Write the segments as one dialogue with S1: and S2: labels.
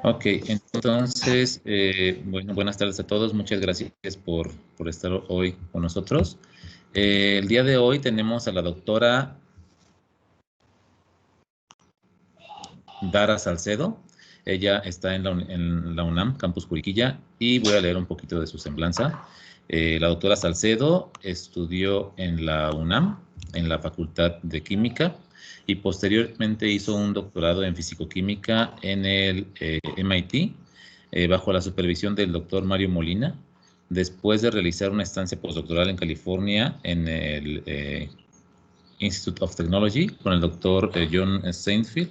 S1: Ok, entonces, bueno, buenas tardes a todos. Muchas gracias por estar hoy con nosotros. El día de hoy tenemos a la doctora Dara Salcedo. Ella está en la UNAM, Campus Juriquilla, y voy a leer un poquito de su semblanza. La doctora Salcedo estudió en la UNAM, en la Facultad de Química, y posteriormente hizo un doctorado en Fisicoquímica en el MIT, bajo la supervisión del doctor Mario Molina, después de realizar una estancia postdoctoral en California en el Institute of Technology con el doctor John Seinfeld.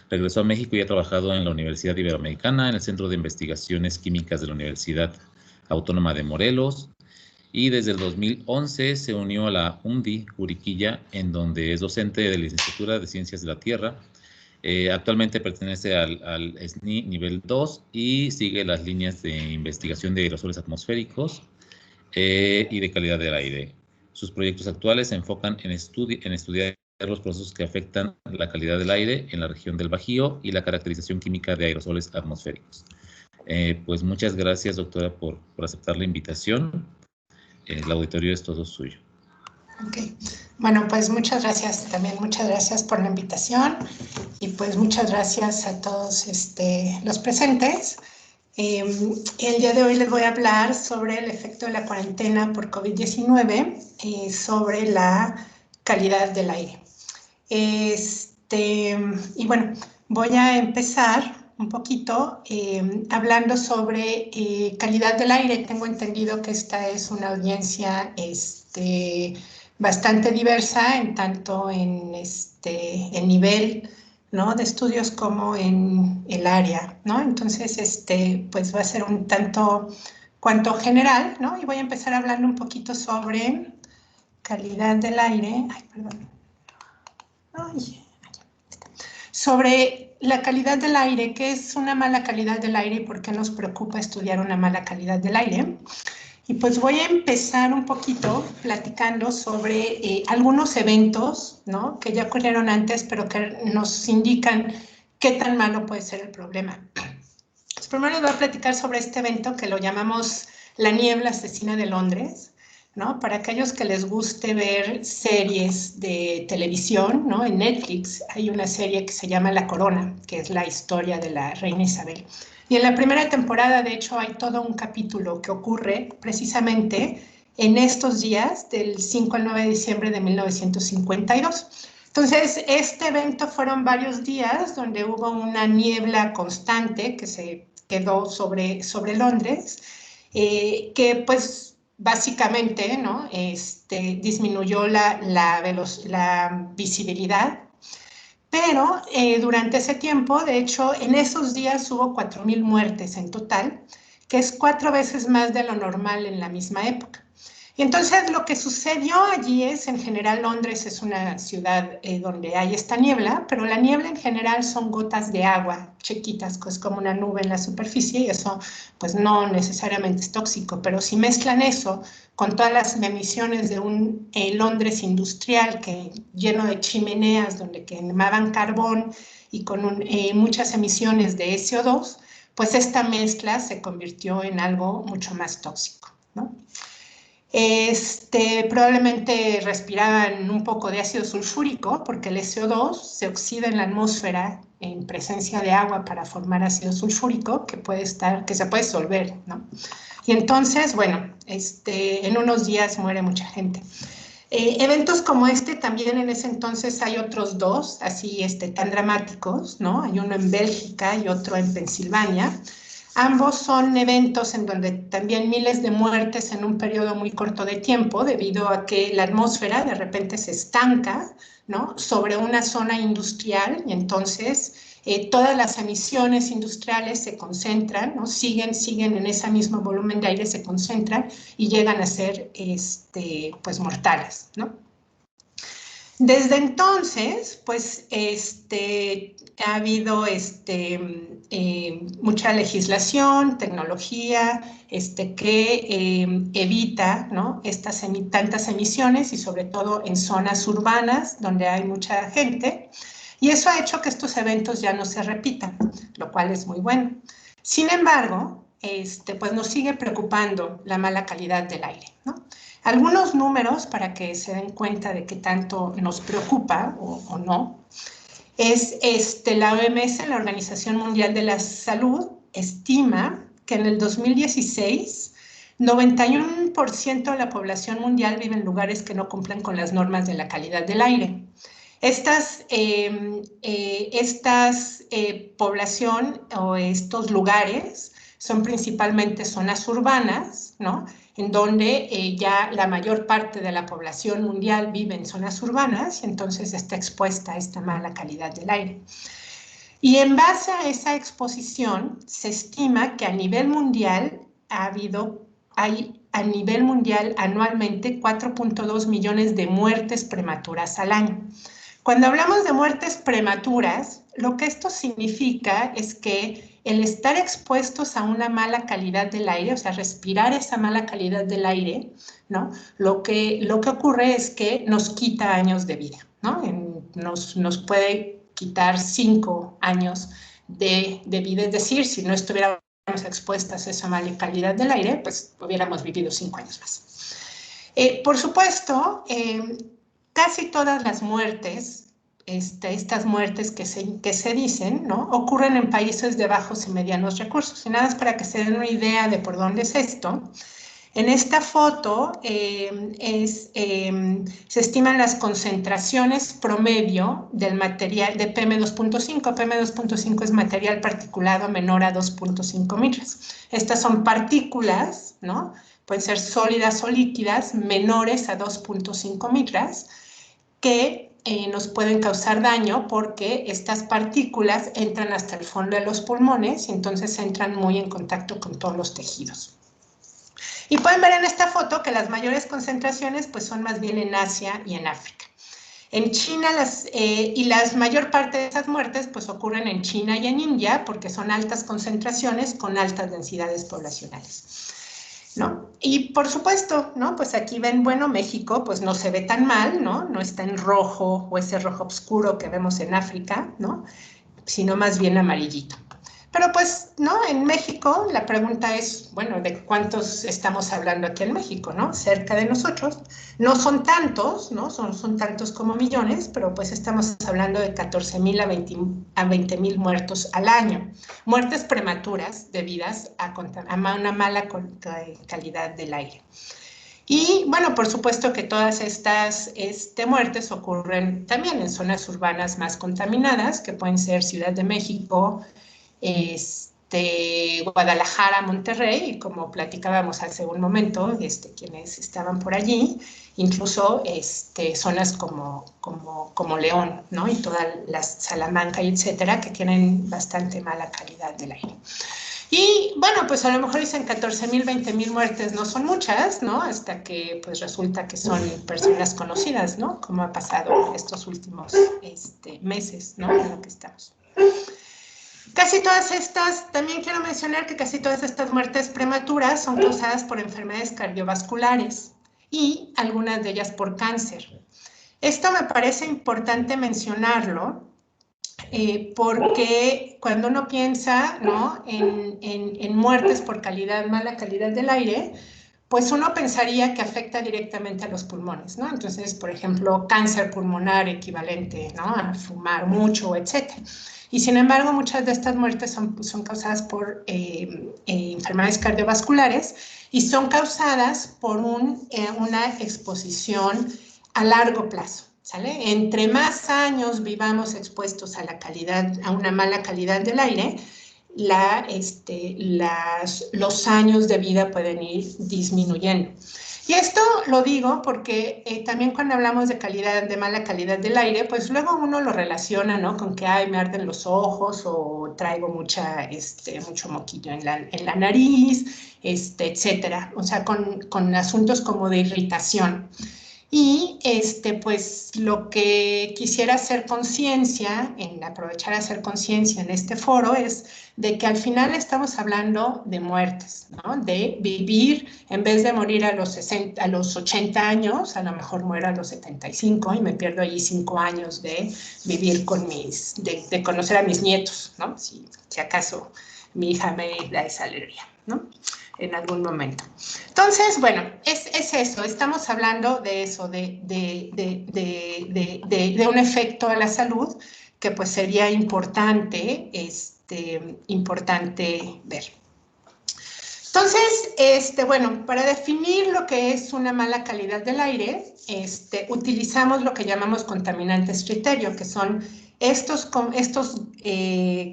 S1: Regresó a México y ha trabajado en la Universidad Iberoamericana, en el Centro de Investigaciones Químicas de la Universidad Autónoma de Morelos, y desde el 2011 se unió a la UMDI Juriquilla, en donde es docente de la Licenciatura de Ciencias de la Tierra. Actualmente pertenece al SNI nivel 2 y sigue las líneas de investigación de aerosoles atmosféricos y de calidad del aire. Sus proyectos actuales se enfocan en estudiar los procesos que afectan la calidad del aire en la región del Bajío y la caracterización química de aerosoles atmosféricos. Pues muchas gracias, doctora, por aceptar la invitación. El auditorio es todo suyo.
S2: Ok, bueno, pues muchas gracias también, muchas gracias por la invitación y pues muchas gracias a todos los presentes. El día de hoy les voy a hablar sobre el efecto de la cuarentena por COVID-19 sobre la calidad del aire. Y bueno, voy a empezar un poquito hablando sobre calidad del aire. Tengo entendido que esta es una audiencia bastante diversa, en tanto en nivel, ¿no?, de estudios como en el área, ¿no? Entonces, pues va a ser un tanto cuanto general, ¿no? Y voy a empezar hablando un poquito sobre calidad del aire. Ay, perdón. Ay, sobre la calidad del aire, ¿qué es una mala calidad del aire y por qué nos preocupa estudiar una mala calidad del aire? Y pues voy a empezar un poquito platicando sobre algunos eventos, ¿no?, que ya ocurrieron antes, pero que nos indican qué tan malo puede ser el problema. Pues primero les voy a platicar sobre este evento que lo llamamos la niebla asesina de Londres, ¿no? Para aquellos que les guste ver series de televisión, ¿no? En Netflix hay una serie que se llama La Corona, que es la historia de la reina Isabel. Y en la primera temporada, de hecho, hay todo un capítulo que ocurre precisamente en estos días, del 5 al 9 de diciembre de 1952. Entonces, este evento fueron varios días donde hubo una niebla constante que se quedó sobre Londres, que pues básicamente, ¿no?, disminuyó la visibilidad. Pero durante ese tiempo, de hecho, en esos días hubo 4,000 muertes en total, que es 4 veces más de lo normal en la misma época. Y entonces lo que sucedió allí es, en general, Londres es una ciudad donde hay esta niebla, pero la niebla en general son gotas de agua chiquitas, que es como una nube en la superficie, y eso pues no necesariamente es tóxico, pero si mezclan eso con todas las emisiones de un Londres industrial lleno de chimeneas donde quemaban carbón y con muchas emisiones de CO2, pues esta mezcla se convirtió en algo mucho más tóxico, ¿no? Probablemente respiraban un poco de ácido sulfúrico porque el CO2 se oxida en la atmósfera en presencia de agua para formar ácido sulfúrico que se puede disolver, ¿no? Y entonces, bueno, en unos días muere mucha gente. Eventos como también en ese entonces hay otros dos, así tan dramáticos, ¿no? Hay uno en Bélgica y otro en Pensilvania. Ambos son eventos en donde también miles de muertes en un periodo muy corto de tiempo, debido a que la atmósfera de repente se estanca, ¿no?, sobre una zona industrial, y entonces todas las emisiones industriales se concentran, ¿no?, siguen en ese mismo volumen de aire, se concentran y llegan a ser pues mortales, ¿no? Desde entonces, pues, ha habido mucha legislación, tecnología, que evita, ¿no?, tantas emisiones, y sobre todo en zonas urbanas donde hay mucha gente. Y eso ha hecho que estos eventos ya no se repitan, lo cual es muy bueno. Sin embargo, pues nos sigue preocupando la mala calidad del aire, ¿no? Algunos números para que se den cuenta de qué tanto nos preocupa o no, es la OMS, la Organización Mundial de la Salud, estima que en el 2016 91% de la población mundial vive en lugares que no cumplen con las normas de la calidad del aire. Población o estos lugares son principalmente zonas urbanas, ¿no? En donde ya la mayor parte de la población mundial vive en zonas urbanas y entonces está expuesta a esta mala calidad del aire. Y en base a esa exposición, se estima que a nivel mundial hay a nivel mundial anualmente 4.2 millones de muertes prematuras al año. Cuando hablamos de muertes prematuras, lo que esto significa es que el estar expuestos a una mala calidad del aire, o sea, respirar esa mala calidad del aire, ¿no? Lo que ocurre es que nos quita años de vida, ¿no? Nos puede quitar 5 años de vida, es decir, si no estuviéramos expuestas a esa mala calidad del aire, pues hubiéramos vivido 5 años más. Por supuesto, casi todas las muertes, estas muertes que se dicen, ¿no? Ocurren en países de bajos y medianos recursos. Y nada más para que se den una idea de por dónde es esto. En esta foto se estiman las concentraciones promedio del material de PM2.5. PM2.5 es material particulado menor a 2.5 micras. Estas son partículas, ¿no? Pueden ser sólidas o líquidas menores a 2.5 micras que nos pueden causar daño porque estas partículas entran hasta el fondo de los pulmones y entonces entran muy en contacto con todos los tejidos. Y pueden ver en esta foto que las mayores concentraciones pues son más bien en Asia y en África. En China, la mayor parte de esas muertes pues ocurren en China y en India porque son altas concentraciones con altas densidades poblacionales, ¿no? Y por supuesto, ¿no? Pues aquí ven, bueno, México pues no se ve tan mal, ¿no? No está en rojo o ese rojo oscuro que vemos en África, ¿no? Sino más bien amarillito. Pero pues, ¿no? En México la pregunta es, bueno, ¿de cuántos estamos hablando aquí en México, no? Cerca de nosotros. No son tantos, ¿no? Son tantos como millones, pero pues estamos hablando de 14,000 a 20,000 muertos al año. Muertes prematuras debidas a una mala calidad del aire. Y bueno, por supuesto que todas estas muertes ocurren también en zonas urbanas más contaminadas, que pueden ser Ciudad de México, Guadalajara, Monterrey, y como platicábamos hace un momento, quienes estaban por allí, incluso zonas como León, ¿no? Y toda la Salamanca, y etcétera, que tienen bastante mala calidad del aire. Y bueno, pues a lo mejor dicen 14,000, 20,000 muertes no son muchas, ¿no? Hasta que pues resulta que son personas conocidas, ¿no? Como ha pasado estos últimos meses, ¿no? En lo que estamos. Casi todas estas, también quiero mencionar que casi todas estas muertes prematuras son causadas por enfermedades cardiovasculares y algunas de ellas por cáncer. Esto me parece importante mencionarlo porque cuando uno piensa, ¿no? en muertes por mala calidad del aire, pues uno pensaría que afecta directamente a los pulmones, ¿no? Entonces, por ejemplo, cáncer pulmonar equivalente, ¿no? A fumar mucho, etcétera. Y sin embargo, muchas de estas muertes son causadas por enfermedades cardiovasculares y son causadas por una exposición a largo plazo, ¿sale? Entre más años vivamos expuestos a una mala calidad del aire, los años de vida pueden ir disminuyendo. Y esto lo digo porque también cuando hablamos de mala calidad del aire, pues luego uno lo relaciona, ¿no? Con que, ay, me arden los ojos o traigo mucho moquillo en la nariz, etcétera. O sea, con asuntos como de irritación. Y pues lo que quisiera hacer conciencia, aprovechar a hacer conciencia en este foro, es de que al final estamos hablando de muertes, ¿no? De vivir, en vez de morir a los 80 años, a lo mejor muero a los 75 y me pierdo allí 5 años de vivir con de conocer a mis nietos, ¿no? Si acaso mi hija me da esa alegría, ¿no? En algún momento. Entonces, bueno, es eso, estamos hablando de eso, de un efecto a la salud que pues sería importante, importante ver. Entonces, bueno, para definir lo que es una mala calidad del aire, utilizamos lo que llamamos contaminantes criterio, que son estos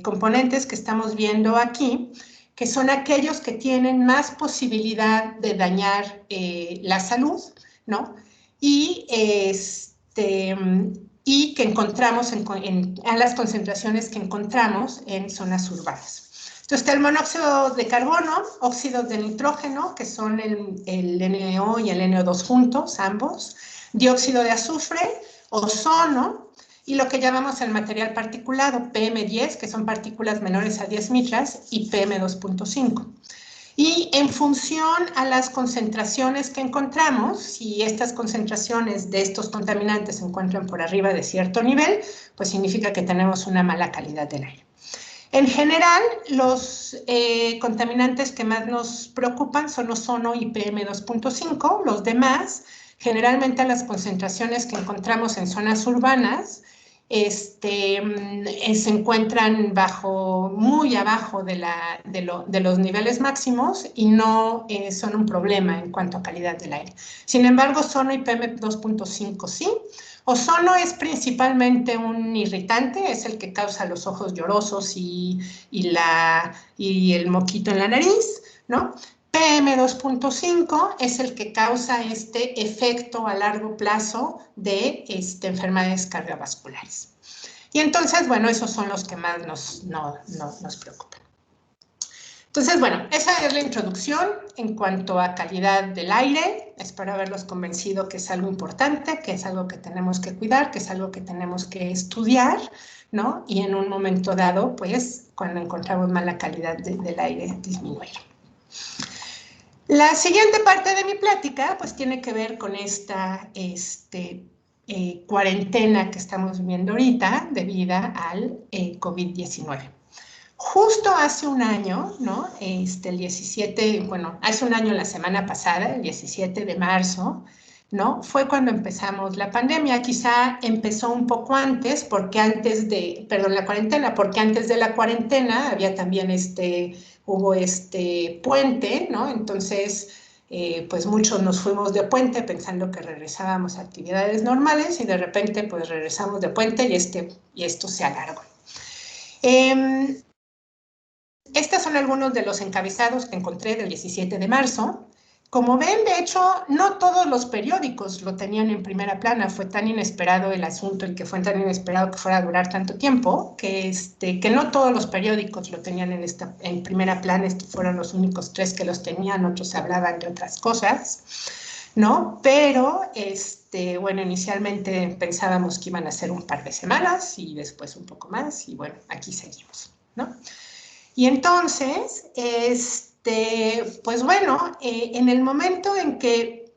S2: componentes que estamos viendo aquí, que son aquellos que tienen más posibilidad de dañar la salud, ¿no? Y que encontramos a las concentraciones que encontramos en zonas urbanas. Entonces está el monóxido de carbono, óxidos de nitrógeno, que son el NO y el NO2 juntos, ambos, dióxido de azufre, ozono, y lo que llamamos el material particulado, PM10, que son partículas menores a 10 micras, y PM2.5. Y en función a las concentraciones que encontramos, si estas concentraciones de estos contaminantes se encuentran por arriba de cierto nivel, pues significa que tenemos una mala calidad del aire. En general, los contaminantes que más nos preocupan son ozono y PM2.5. Los demás, generalmente las concentraciones que encontramos en zonas urbanas, se encuentran muy abajo de los niveles máximos y no son un problema en cuanto a calidad del aire. Sin embargo, ozono y PM2.5 sí. Ozono es principalmente un irritante, es el que causa los ojos llorosos y el moquito en la nariz, ¿no? PM2.5 es el que causa este efecto a largo plazo de enfermedades cardiovasculares. Y entonces, bueno, esos son los que más nos preocupan. Entonces, bueno, esa es la introducción en cuanto a calidad del aire. Espero haberlos convencido que es algo importante, que es algo que tenemos que cuidar, que es algo que tenemos que estudiar, ¿no? Y en un momento dado, pues, cuando encontramos mala calidad del aire, disminuir. La siguiente parte de mi plática, pues, tiene que ver con esta cuarentena que estamos viviendo ahorita debido al COVID-19. Justo hace un año, ¿no? El 17, bueno, hace un año la semana pasada, el 17 de marzo, ¿no? Fue cuando empezamos la pandemia. Quizá empezó un poco antes, porque la cuarentena, porque antes de la cuarentena había también hubo puente, ¿no? Entonces, pues muchos nos fuimos de puente pensando que regresábamos a actividades normales y de repente, pues regresamos de puente y esto se alargó. Estos son algunos de los encabezados que encontré del 17 de marzo. Como ven, de hecho, no todos los periódicos lo tenían en primera plana. Fue tan inesperado el asunto y que fue tan inesperado que fuera a durar tanto tiempo que no todos los periódicos lo tenían en primera plana. Estos fueron los únicos 3 que los tenían, otros hablaban de otras cosas, ¿no? Pero, bueno, inicialmente pensábamos que iban a ser un par de semanas y después un poco más y bueno, aquí seguimos, ¿no? Y entonces, pues bueno, en el momento en que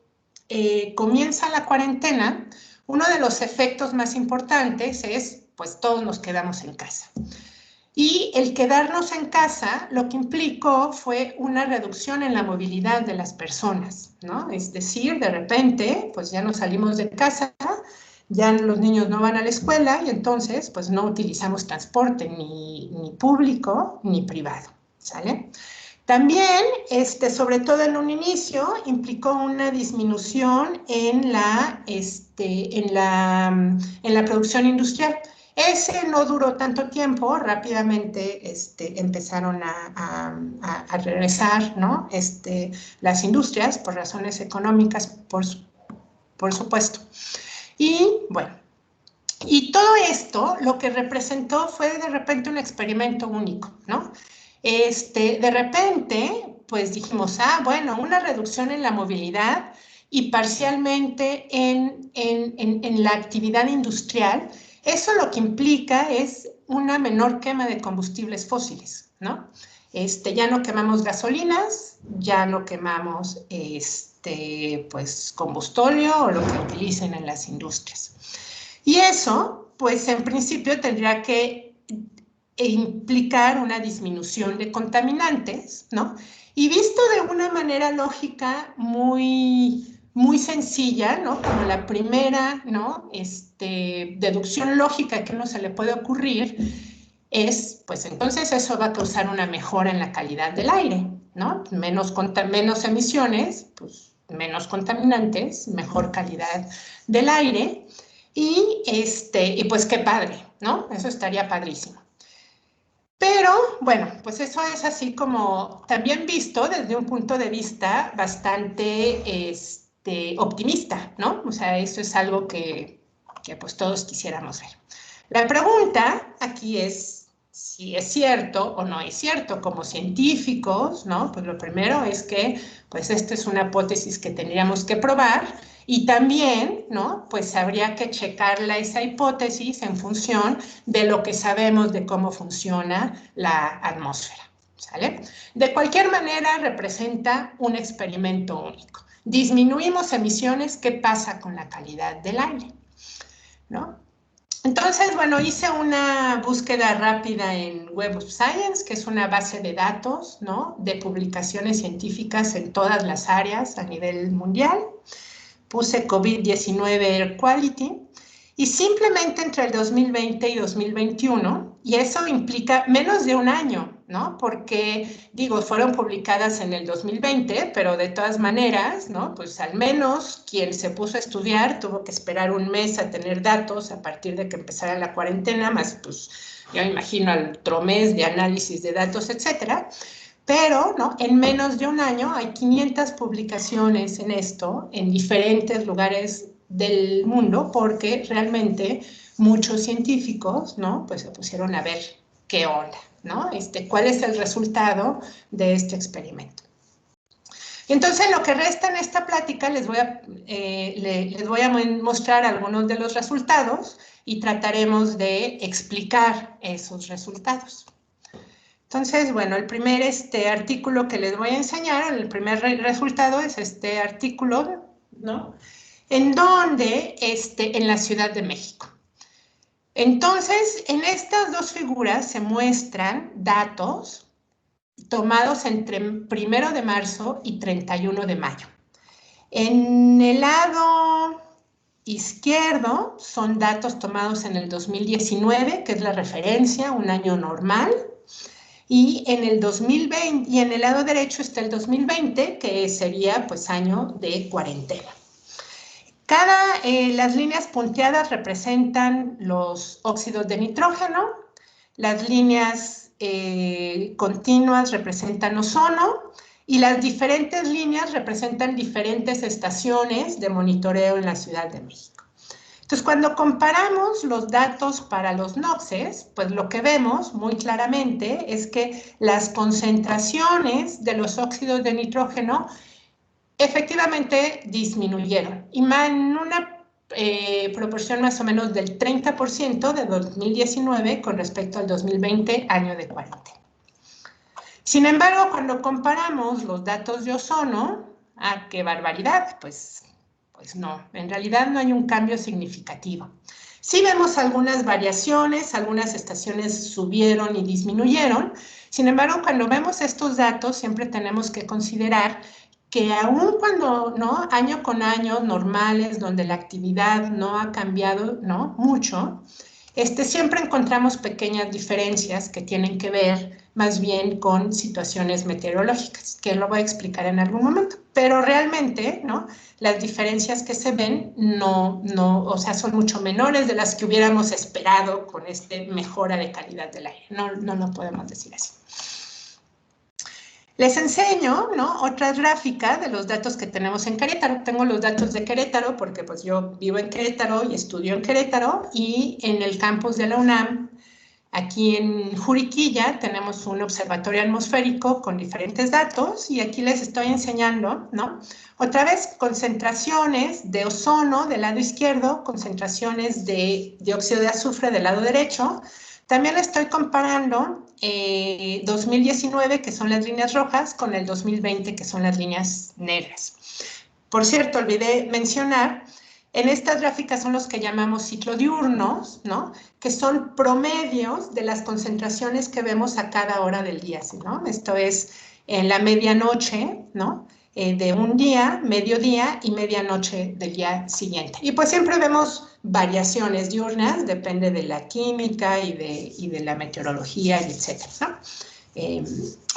S2: comienza la cuarentena, uno de los efectos más importantes es, pues todos nos quedamos en casa. Y el quedarnos en casa lo que implicó fue una reducción en la movilidad de las personas, ¿no? Es decir, de repente, pues ya no salimos de casa, ya los niños no van a la escuela y entonces pues no utilizamos transporte ni público ni privado, ¿sale? También, sobre todo en un inicio, implicó una disminución en la producción industrial. Ese no duró tanto tiempo, rápidamente empezaron a regresar, ¿no? Las industrias por razones económicas, por supuesto. Y bueno, y todo esto lo que representó fue de repente un experimento único, ¿no? De repente, pues dijimos, bueno, una reducción en la movilidad y parcialmente en la actividad industrial, eso lo que implica es una menor quema de combustibles fósiles, ¿no? Ya no quemamos gasolinas, ya no quemamos pues, combustóleo o lo que utilicen en las industrias. Y eso, pues en principio tendría que implicar una disminución de contaminantes, ¿no? Y visto de una manera lógica muy sencilla, ¿no? Como la primera, ¿no? Deducción lógica que uno se le puede ocurrir es, pues entonces eso va a causar una mejora en la calidad del aire, ¿no? Menos emisiones, pues menos contaminantes, mejor calidad del aire y pues qué padre, ¿no? Eso estaría padrísimo. Pero, bueno, pues eso es así como también visto desde un punto de vista bastante optimista, ¿no? O sea, eso es algo que pues todos quisiéramos ver. La pregunta aquí es si es cierto o no es cierto. Como científicos, ¿no? Pues lo primero es que, pues esta es una hipótesis que tendríamos que probar y también, ¿no? Pues habría que checarla esa hipótesis en función de lo que sabemos de cómo funciona la atmósfera, ¿sale? De cualquier manera, representa un experimento único. Disminuimos emisiones, ¿qué pasa con la calidad del aire? ¿No? Entonces, bueno, hice una búsqueda rápida en Web of Science, que es una base de datos, ¿no? De publicaciones científicas en todas las áreas a nivel mundial. Puse COVID-19 Air Quality y simplemente entre el 2020 y 2021, y eso implica menos de un año, ¿no? Porque, digo, fueron publicadas en el 2020, pero de todas maneras, ¿no? Pues al menos quien se puso a estudiar tuvo que esperar un mes a tener datos a partir de que empezara la cuarentena, más pues yo me imagino otro mes de análisis de datos, etcétera. Pero, ¿no? En menos de un año hay 500 publicaciones en esto, en diferentes lugares del mundo, porque realmente muchos científicos, ¿no? Pues se pusieron a ver qué onda, ¿no? ¿Cuál es el resultado de este experimento? Entonces, lo que resta en esta plática, les voy a mostrar algunos de los resultados y trataremos de explicar esos resultados. Entonces, bueno, el primer artículo que les voy a enseñar, el primer resultado es este artículo, ¿no? En donde, en la Ciudad de México. Entonces, en estas dos figuras se muestran datos tomados entre 1 de marzo y 31 de mayo. En el lado izquierdo son datos tomados en el 2019, que es la referencia, un año normal. Y en el 2020, y en el lado derecho está el 2020, que sería pues año de cuarentena. Las líneas punteadas representan los óxidos de nitrógeno, las líneas continuas representan ozono y las diferentes líneas representan diferentes estaciones de monitoreo en la Ciudad de México. Entonces, cuando comparamos los datos para los NOxes, pues lo que vemos muy claramente es que las concentraciones de los óxidos de nitrógeno efectivamente disminuyeron y en una proporción más o menos del 30% de 2019 con respecto al 2020, año de cuarentena. Sin embargo, cuando comparamos los datos de ozono, ¡ah, qué barbaridad! Pues no, en realidad no hay un cambio significativo. Sí vemos algunas variaciones, algunas estaciones subieron y disminuyeron. Sin embargo, cuando vemos estos datos, siempre tenemos que considerar que aun cuando, ¿no? Año con año normales, donde la actividad no ha cambiado, ¿no? Mucho, siempre encontramos pequeñas diferencias que tienen que ver más bien con situaciones meteorológicas, que lo voy a explicar en algún momento. Pero realmente, ¿no? Las diferencias que se ven o sea, son mucho menores de las que hubiéramos esperado con mejora de calidad del aire. No podemos decir así. Les enseño, ¿no? Otra gráfica de los datos que tenemos en Querétaro. Tengo los datos de Querétaro porque pues yo vivo en Querétaro y estudio en Querétaro y en el campus de la UNAM Aquí en Juriquilla tenemos un observatorio atmosférico con diferentes datos y aquí les estoy enseñando, ¿no? Otra vez, concentraciones de ozono del lado izquierdo, concentraciones de dióxido de azufre del lado derecho. También estoy comparando 2019, que son las líneas rojas, con el 2020, que son las líneas negras. Por cierto, olvidé mencionar, en estas gráficas son los que llamamos ciclodiurnos, ¿no? Que son promedios de las concentraciones que vemos a cada hora del día, ¿no? Esto es en la medianoche, ¿no? De un día, mediodía y medianoche del día siguiente. Y pues siempre vemos variaciones diurnas, depende de la química y de la meteorología, y etcétera, ¿no?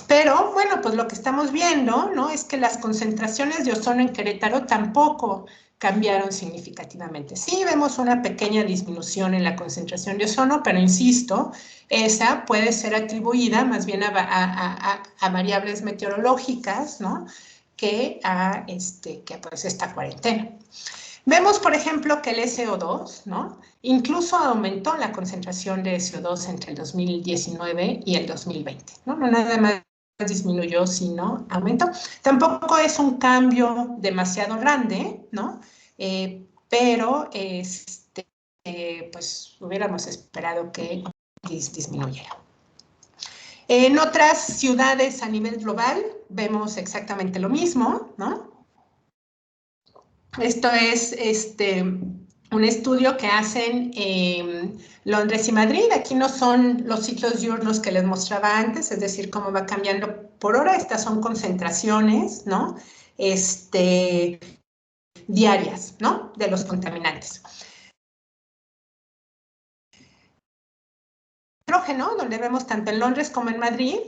S2: Pero, bueno, pues lo que estamos viendo, ¿no? Es que las concentraciones de ozono en Querétaro tampoco cambiaron significativamente. Sí, vemos una pequeña disminución en la concentración de ozono, pero insisto, esa puede ser atribuida más bien a variables meteorológicas, ¿no? Que a pues, esta cuarentena. Vemos, por ejemplo, que el SO2, ¿no? Incluso aumentó la concentración de SO2 entre el 2019 y el 2020, ¿no? No nada más disminuyó, sino aumentó. Tampoco es un cambio demasiado grande, ¿no? Pero, pues, hubiéramos esperado que disminuyera. En otras ciudades a nivel global vemos exactamente lo mismo, ¿no? Esto es un estudio que hacen Londres y Madrid. Aquí no son los ciclos diurnos que les mostraba antes, es decir, cómo va cambiando por hora. Estas son concentraciones, ¿no? Diarias, ¿no? De los contaminantes. Hidrógeno, donde vemos tanto en Londres como en Madrid,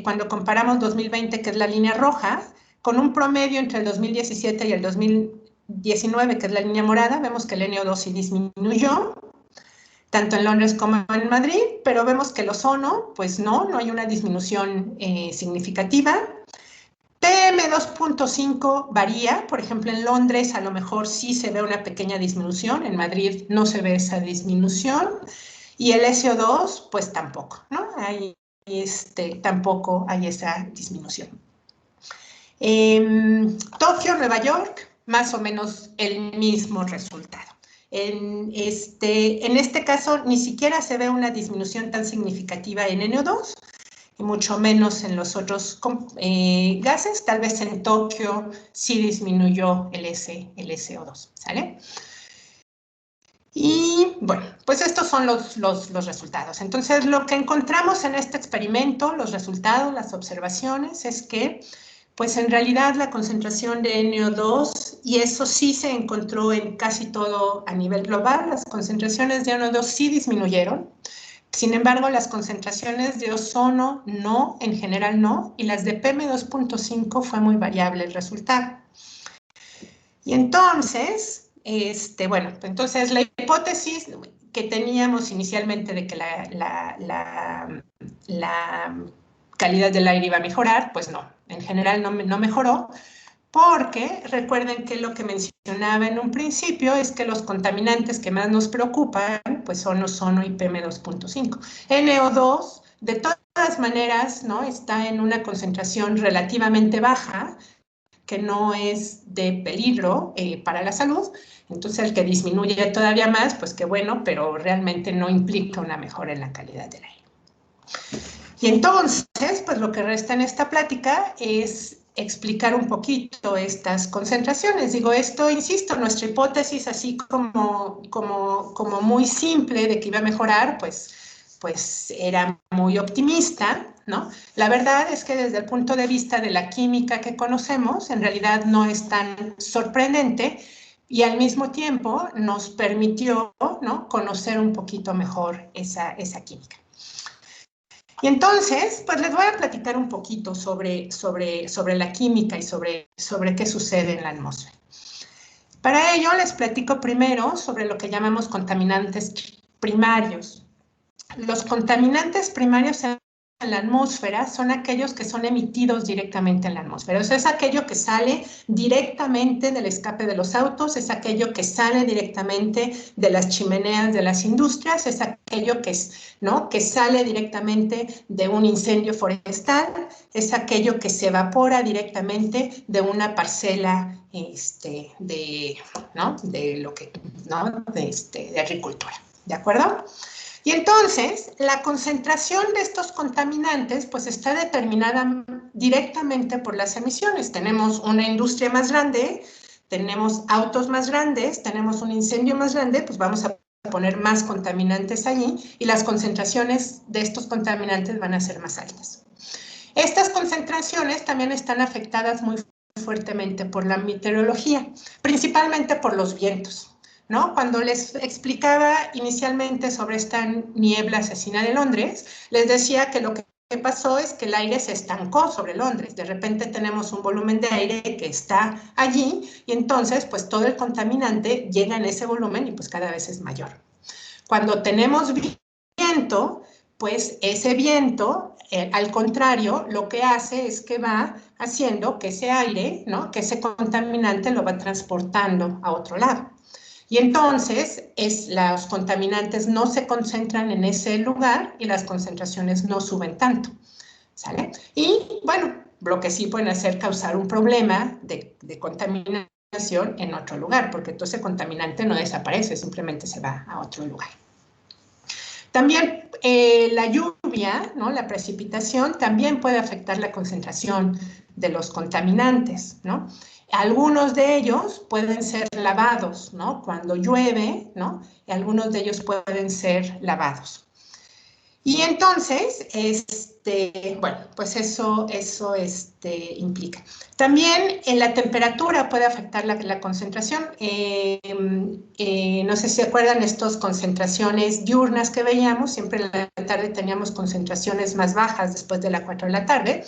S2: cuando comparamos 2020, que es la línea roja, con un promedio entre el 2017 y el 2019, que es la línea morada, vemos que el NO2 sí disminuyó, tanto en Londres como en Madrid, pero vemos que el ozono, pues no hay una disminución significativa. PM2.5 varía, por ejemplo, en Londres a lo mejor sí se ve una pequeña disminución, en Madrid no se ve esa disminución, y el SO2, pues tampoco, ¿no? Ahí, tampoco hay esa disminución. Tokio, Nueva York, más o menos el mismo resultado. En este caso, ni siquiera se ve una disminución tan significativa en NO2, y mucho menos en los otros gases. Tal vez en Tokio sí disminuyó el SO2, ¿sale? Y bueno, pues estos son los resultados. Entonces, lo que encontramos en este experimento, los resultados, las observaciones, es que, pues en realidad la concentración de NO2, y eso sí se encontró en casi todo a nivel global, las concentraciones de NO2 sí disminuyeron. Sin embargo, las concentraciones de ozono no, en general no, y las de PM2.5 fue muy variable el resultado. Y entonces, bueno, entonces la hipótesis que teníamos inicialmente de que la calidad del aire iba a mejorar, pues no, en general no mejoró, porque recuerden que lo que mencionaba en un principio es que los contaminantes que más nos preocupan pues son ozono y PM2.5. NO2, de todas maneras, ¿no? Está en una concentración relativamente baja, que no es de peligro para la salud. Entonces, el que disminuye todavía más, pues qué bueno, pero realmente no implica una mejora en la calidad del aire. Y entonces, pues lo que resta en esta plática es explicar un poquito estas concentraciones. Digo, esto, insisto, nuestra hipótesis así como muy simple de que iba a mejorar, pues era muy optimista, ¿no? La verdad es que desde el punto de vista de la química que conocemos, en realidad no es tan sorprendente y al mismo tiempo nos permitió, ¿no? Conocer un poquito mejor esa química. Y entonces, pues les voy a platicar un poquito sobre la química y sobre qué sucede en la atmósfera. Para ello, les platico primero sobre lo que llamamos contaminantes primarios. Los contaminantes primarios, en en la atmósfera son aquellos que son emitidos directamente en la atmósfera. O sea, es aquello que sale directamente del escape de los autos, es aquello que sale directamente de las chimeneas de las industrias, es aquello que, ¿no?, que sale directamente de un incendio forestal, es aquello que se evapora directamente de una parcela ¿no?, de lo que, ¿no?, de agricultura. ¿De acuerdo? Y entonces, la concentración de estos contaminantes pues está determinada directamente por las emisiones. Tenemos una industria más grande, tenemos autos más grandes, tenemos un incendio más grande, pues vamos a poner más contaminantes allí y las concentraciones de estos contaminantes van a ser más altas. Estas concentraciones también están afectadas muy fuertemente por la meteorología, principalmente por los vientos, ¿no? Cuando les explicaba inicialmente sobre esta niebla asesina de Londres, les decía que lo que pasó es que el aire se estancó sobre Londres. De repente tenemos un volumen de aire que está allí y entonces pues todo el contaminante llega en ese volumen y pues cada vez es mayor. Cuando tenemos viento, pues ese viento, al contrario, lo que hace es que va haciendo que ese aire, ¿no?, que ese contaminante lo va transportando a otro lado. Y entonces los contaminantes no se concentran en ese lugar y las concentraciones no suben tanto, ¿sale? Y bueno, lo que sí pueden hacer causar un problema de contaminación en otro lugar, porque entonces el contaminante no desaparece, simplemente se va a otro lugar. También la lluvia, ¿no?, la precipitación, también puede afectar la concentración de los contaminantes, ¿no? Algunos de ellos pueden ser lavados, ¿no? Cuando llueve, ¿no? Y algunos de ellos pueden ser lavados. Y entonces, bueno, pues eso implica. También la temperatura puede afectar la concentración. No sé si se acuerdan estas concentraciones diurnas que veíamos, siempre en la tarde teníamos concentraciones más bajas después de las 4 de la tarde,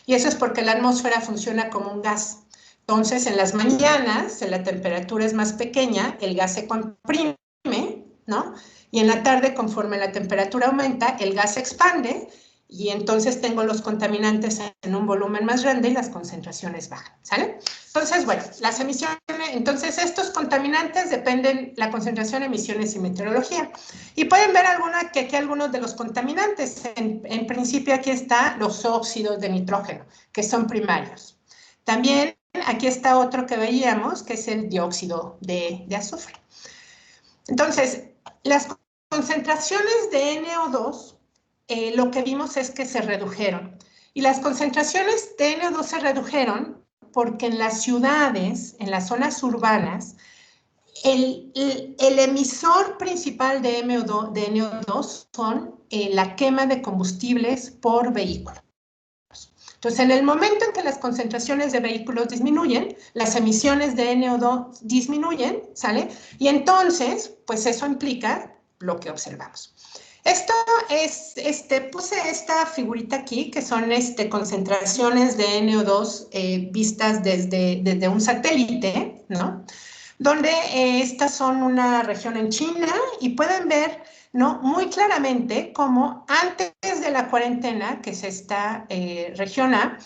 S2: y eso es porque la atmósfera funciona como un gas. Entonces, en las mañanas, la temperatura es más pequeña, el gas se comprime, ¿no? Y en la tarde, conforme la temperatura aumenta, el gas se expande y entonces tengo los contaminantes en un volumen más grande y las concentraciones bajan, ¿sale? Entonces, bueno, las emisiones, entonces estos contaminantes dependen la concentración, emisiones y meteorología. Y pueden ver que aquí algunos de los contaminantes, en principio aquí están los óxidos de nitrógeno, que son primarios. También aquí está otro que veíamos, que es el dióxido de azufre. Entonces, las concentraciones de NO2, lo que vimos es que se redujeron. Y las concentraciones de NO2 se redujeron porque en las ciudades, en las zonas urbanas, el emisor principal de NO2 son la quema de combustibles por vehículo. Entonces, en el momento en que las concentraciones de vehículos disminuyen, las emisiones de NO2 disminuyen, ¿sale? Y entonces, pues eso implica lo que observamos. Esto es, puse esta figurita aquí, que son concentraciones de NO2 vistas desde un satélite, ¿no? Donde estas son una región en China y pueden ver, ¿no?, muy claramente cómo antes de la cuarentena, que es esta región A,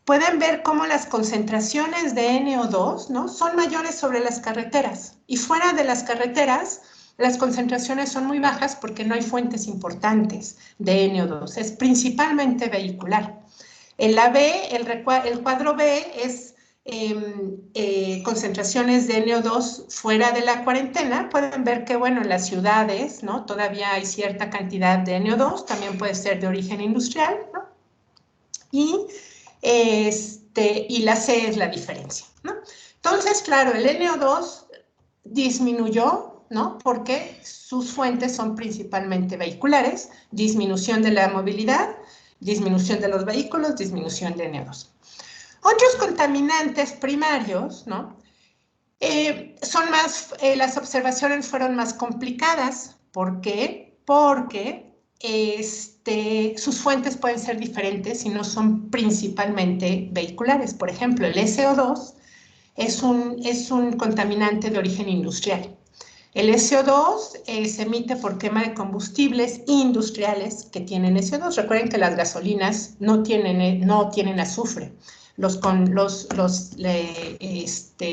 S2: pueden ver cómo las concentraciones de NO2, ¿no?, son mayores sobre las carreteras. Y fuera de las carreteras, las concentraciones son muy bajas porque no hay fuentes importantes de NO2. Es principalmente vehicular. En la B, el cuadro B es concentraciones de NO2 fuera de la cuarentena. Pueden ver que, bueno, en las ciudades, ¿no?, todavía hay cierta cantidad de NO2, también puede ser de origen industrial, ¿no? Y la C es la diferencia, ¿no? Entonces, claro, el NO2 disminuyó, ¿no?, porque sus fuentes son principalmente vehiculares, disminución de la movilidad, disminución de los vehículos, disminución de NO2. Otros contaminantes primarios, ¿no?, son más, las observaciones fueron más complicadas. ¿Por qué? Porque sus fuentes pueden ser diferentes y no son principalmente vehiculares. Por ejemplo, el SO2 es un contaminante de origen industrial. El SO2 se emite por quema de combustibles industriales que tienen SO2. Recuerden que las gasolinas no tienen azufre. Los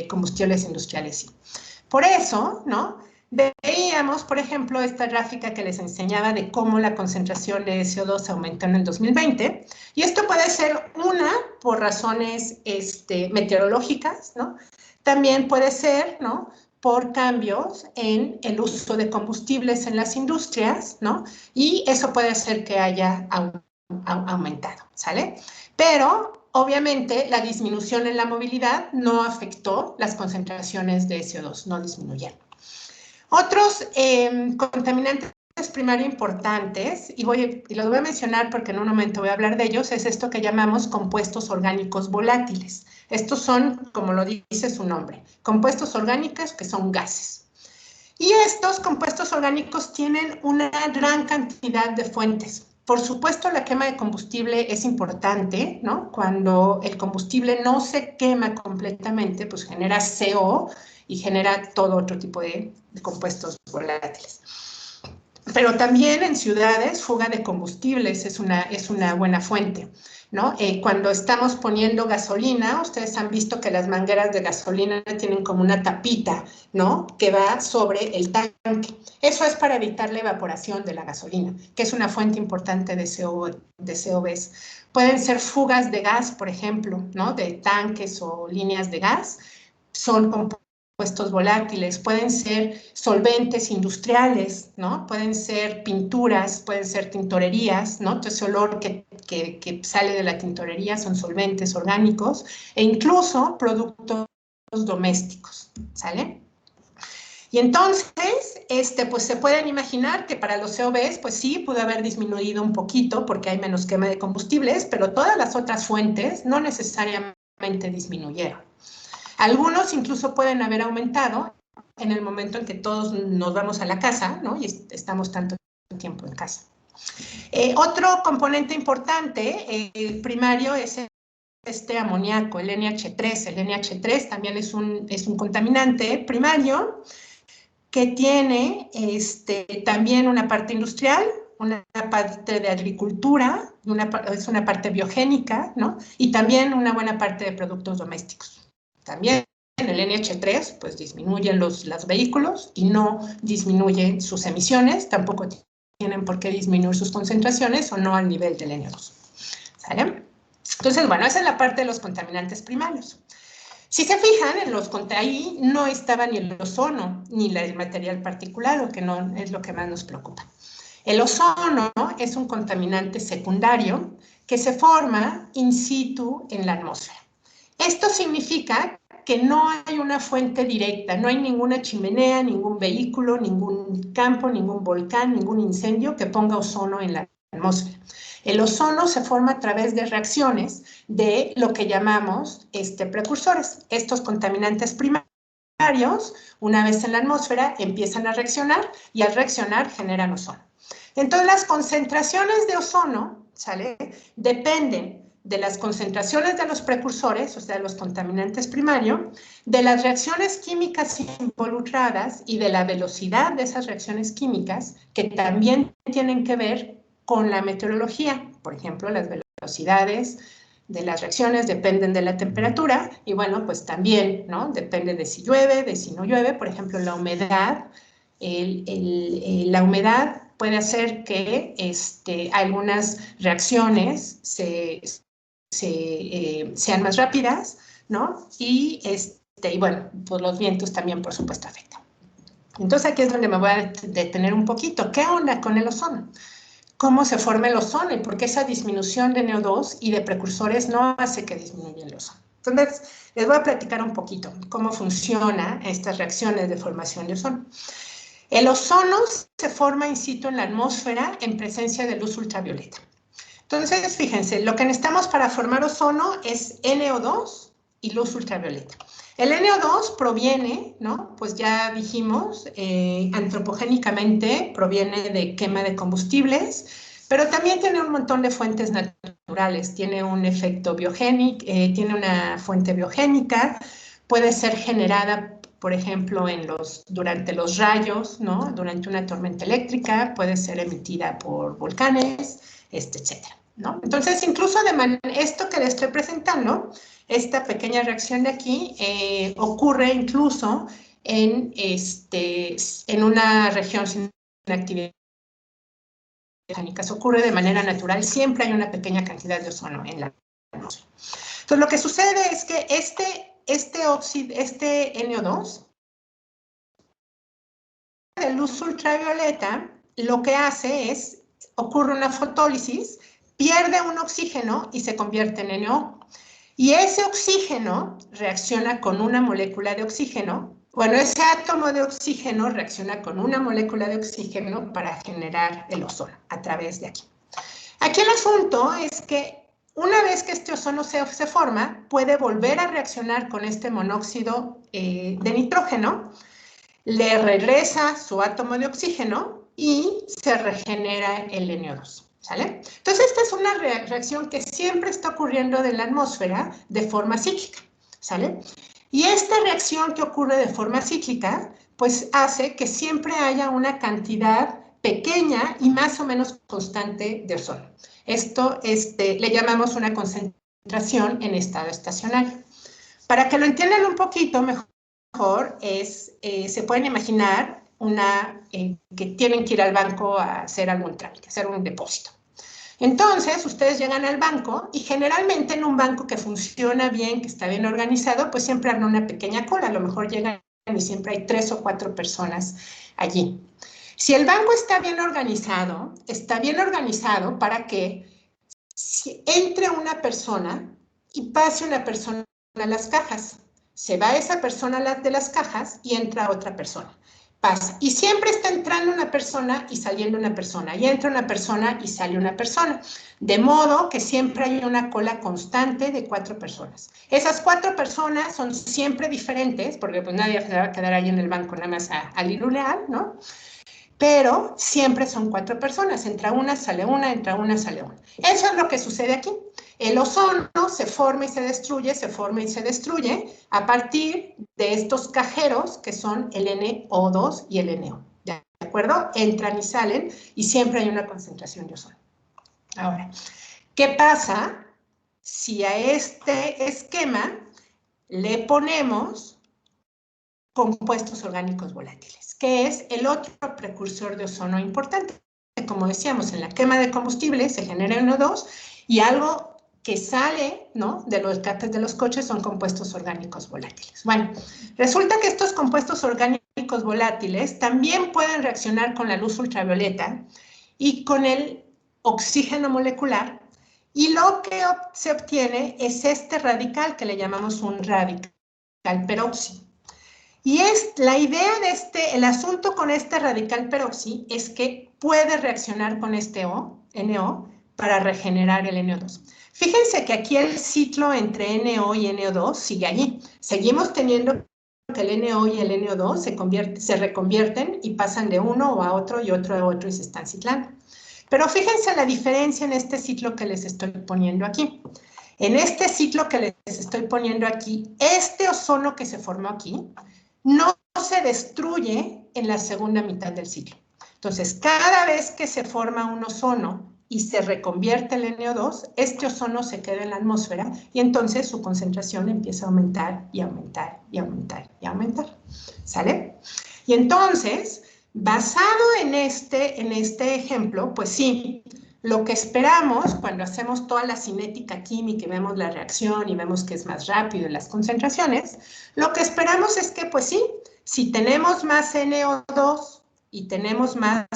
S2: combustibles industriales sí. Por eso, ¿no? Veíamos, por ejemplo, esta gráfica que les enseñaba de cómo la concentración de SO2 aumentó en el 2020. Y esto puede ser por razones meteorológicas, ¿no? También puede ser, ¿no?, por cambios en el uso de combustibles en las industrias, ¿no? Y eso puede hacer que haya aumentado, ¿sale? Pero, obviamente, la disminución en la movilidad no afectó las concentraciones de SO2, no disminuyeron. Otros contaminantes primarios importantes, y los voy a mencionar porque en un momento voy a hablar de ellos, es esto que llamamos compuestos orgánicos volátiles. Estos son, como lo dice su nombre, compuestos orgánicos que son gases. Y estos compuestos orgánicos tienen una gran cantidad de fuentes. Por supuesto, la quema de combustible es importante, ¿no? Cuando el combustible no se quema completamente, pues genera CO y genera todo otro tipo de compuestos volátiles. Pero también en ciudades, fuga de combustibles es una buena fuente, ¿no? Cuando estamos poniendo gasolina, ustedes han visto que las mangueras de gasolina tienen como una tapita, ¿no?, que va sobre el tanque. Eso es para evitar la evaporación de la gasolina, que es una fuente importante de COBs. Pueden ser fugas de gas, por ejemplo, ¿no?, de tanques o líneas de gas. Son compuestos volátiles, pueden ser solventes industriales, ¿no? Pueden ser pinturas, pueden ser tintorerías, ¿no? Entonces, ese olor que sale de la tintorería son solventes orgánicos e incluso productos domésticos, ¿sale? Y entonces, pues se pueden imaginar que para los COBs, pues sí, pudo haber disminuido un poquito porque hay menos quema de combustibles, pero todas las otras fuentes no necesariamente disminuyeron. Algunos incluso pueden haber aumentado en el momento en que todos nos vamos a la casa, ¿no?, y estamos tanto tiempo en casa. Otro componente importante primario es amoníaco, el NH3. El NH3 también es un contaminante primario que tiene también una parte industrial, una parte de agricultura, es una parte biogénica, ¿no?, y también una buena parte de productos domésticos. También el NH3 pues disminuyen los vehículos y no disminuyen sus emisiones, tampoco tienen por qué disminuir sus concentraciones o no al nivel del N2. ¿Sale? Entonces, bueno, esa es la parte de los contaminantes primarios. Si se fijan, ahí no estaba ni el ozono ni el material particulado, que no es lo que más nos preocupa. El ozono es un contaminante secundario que se forma in situ en la atmósfera. Esto significa que no hay una fuente directa, no hay ninguna chimenea, ningún vehículo, ningún campo, ningún volcán, ningún incendio que ponga ozono en la atmósfera. El ozono se forma a través de reacciones de lo que llamamos precursores. Estos contaminantes primarios, una vez en la atmósfera, empiezan a reaccionar y al reaccionar generan ozono. Entonces, las concentraciones de ozono, ¿sale?, dependen de las concentraciones de los precursores, o sea, de los contaminantes primarios, de las reacciones químicas involucradas y de la velocidad de esas reacciones químicas, que también tienen que ver con la meteorología. Por ejemplo, las velocidades de las reacciones dependen de la temperatura y, bueno, pues también, ¿no?, depende de si llueve, de si no llueve. Por ejemplo, la humedad, la humedad puede hacer que algunas reacciones sean más rápidas, ¿no? Y bueno, pues los vientos también, por supuesto, afectan. Entonces, aquí es donde me voy a detener un poquito. ¿Qué onda con el ozono? ¿Cómo se forma el ozono? Y por qué esa disminución de NO2 y de precursores no hace que disminuya el ozono. Entonces, les voy a platicar un poquito cómo funcionan estas reacciones de formación de ozono. El ozono se forma in situ en la atmósfera en presencia de luz ultravioleta. Entonces, fíjense, lo que necesitamos para formar ozono es NO2 y luz ultravioleta. El NO2 proviene, ¿no?, pues ya dijimos, antropogénicamente proviene de quema de combustibles, pero también tiene un montón de fuentes naturales. Tiene un efecto biogénico, tiene una fuente biogénica, puede ser generada por ejemplo, durante los rayos, ¿no? Durante una tormenta eléctrica, puede ser emitida por volcanes, etcétera, ¿no? Entonces, incluso esto que les estoy presentando, esta pequeña reacción de aquí, ocurre incluso en una región sin actividad volcánicas, ocurre de manera natural, siempre hay una pequeña cantidad de ozono en la atmósfera. Entonces, lo que sucede es que este NO2 de luz ultravioleta, lo que hace es, ocurre una fotólisis, pierde un oxígeno y se convierte en NO. Y ese oxígeno reacciona con una molécula de oxígeno. Bueno, ese átomo de oxígeno reacciona con una molécula de oxígeno para generar el ozono a través de aquí. Aquí el asunto es que una vez que este ozono se forma, puede volver a reaccionar con este monóxido de nitrógeno, le regresa su átomo de oxígeno y se regenera el NO2. ¿Sale? Entonces, esta es una reacción que siempre está ocurriendo en la atmósfera de forma cíclica. ¿Sale? Y esta reacción que ocurre de forma cíclica, pues hace que siempre haya una cantidad pequeña y más o menos constante de ozono. Esto le llamamos una concentración en estado estacionario. Para que lo entiendan un poquito mejor, se pueden imaginar que tienen que ir al banco a hacer algún trámite, hacer un depósito. Entonces, ustedes llegan al banco y generalmente en un banco que funciona bien, que está bien organizado, pues siempre hay una pequeña cola. A lo mejor llegan y siempre hay 3 o 4 personas allí. Si el banco está bien organizado para que entre una persona y pase una persona a las cajas. Se va esa persona de las cajas y entra otra persona. Pasa. Y siempre está entrando una persona y saliendo una persona. Y entra una persona y sale una persona. De modo que siempre hay una cola constante de 4 personas. Esas 4 personas son siempre diferentes, porque pues nadie se va a quedar ahí en el banco nada más al ilulear, ¿no? Pero siempre son 4 personas. Entra una, sale una, entra una, sale una. Eso es lo que sucede aquí. El ozono se forma y se destruye, se forma y se destruye a partir de estos cajeros que son el NO2 y el NO. ¿De acuerdo? Entran y salen y siempre hay una concentración de ozono. Ahora, ¿qué pasa si a este esquema le ponemos compuestos orgánicos volátiles, que es el otro precursor de ozono importante? Como decíamos, en la quema de combustible se genera NO2 y algo que sale, ¿no?, de los escapes de los coches son compuestos orgánicos volátiles. Bueno, resulta que estos compuestos orgánicos volátiles también pueden reaccionar con la luz ultravioleta y con el oxígeno molecular, y lo que se obtiene es este radical que le llamamos un radical peroxi. Y la idea de el asunto con este radical peroxi es que puede reaccionar con este NO, para regenerar el NO2. Fíjense que aquí el ciclo entre NO y NO2 sigue allí. Seguimos teniendo que el NO y el NO2 se reconvierten y pasan de uno a otro y otro a otro y se están ciclando. Pero fíjense la diferencia en este ciclo que les estoy poniendo aquí. En este ciclo que les estoy poniendo aquí, este ozono que se formó aquí no se destruye en la segunda mitad del ciclo. Entonces, cada vez que se forma un ozono y se reconvierte el NO2, este ozono se queda en la atmósfera y entonces su concentración empieza a aumentar y aumentar y aumentar y aumentar. ¿Sale? Y entonces, basado en este ejemplo, pues sí, lo que esperamos cuando hacemos toda la cinética química y vemos la reacción y vemos que es más rápido en las concentraciones, lo que esperamos es que, pues sí, si tenemos más NO2 y tenemos más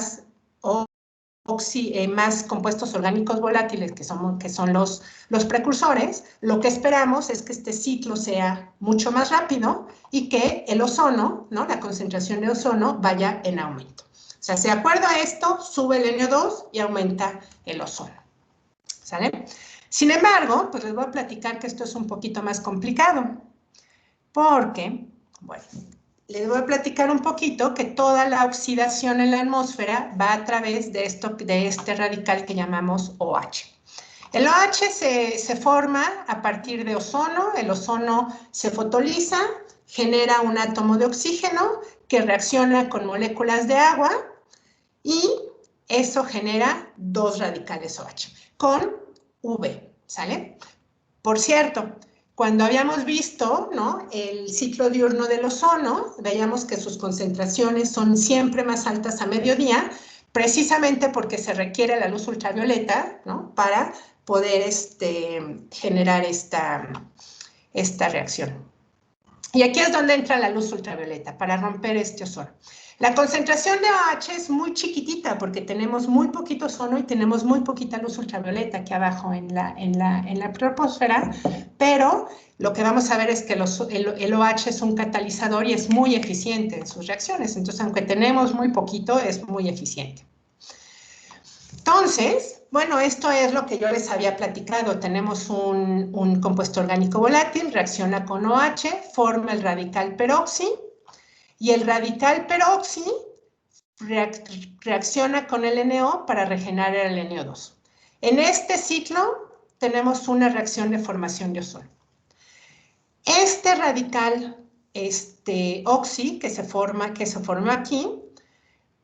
S2: compuestos orgánicos volátiles, que son los precursores, lo que esperamos es que este ciclo sea mucho más rápido y que el ozono, ¿no?, la concentración de ozono vaya en aumento. O sea, de acuerdo a esto, sube el NO2 y aumenta el ozono. ¿Sale? Sin embargo, pues les voy a platicar que esto es un poquito más complicado, porque, bueno, les voy a platicar un poquito que toda la oxidación en la atmósfera va a través de este radical que llamamos OH. El OH se forma a partir de ozono, el ozono se fotoliza, genera un átomo de oxígeno que reacciona con moléculas de agua y eso genera 2 radicales OH con V, ¿sale? Por cierto, cuando habíamos visto, ¿no?, el ciclo diurno del ozono, veíamos que sus concentraciones son siempre más altas a mediodía, precisamente porque se requiere la luz ultravioleta, ¿no?, para poder generar esta reacción. Y aquí es donde entra la luz ultravioleta, para romper este ozono. La concentración de OH es muy chiquitita porque tenemos muy poquito ozono y tenemos muy poquita luz ultravioleta aquí abajo en la troposfera, pero lo que vamos a ver es que el OH es un catalizador y es muy eficiente en sus reacciones. Entonces, aunque tenemos muy poquito, es muy eficiente. Entonces, bueno, esto es lo que yo les había platicado. Tenemos un compuesto orgánico volátil, reacciona con OH, forma el radical peroxi, y el radical peroxi reacciona con el NO para regenerar el NO2. En este ciclo tenemos una reacción de formación de ozono. Este radical oxi que se forma aquí,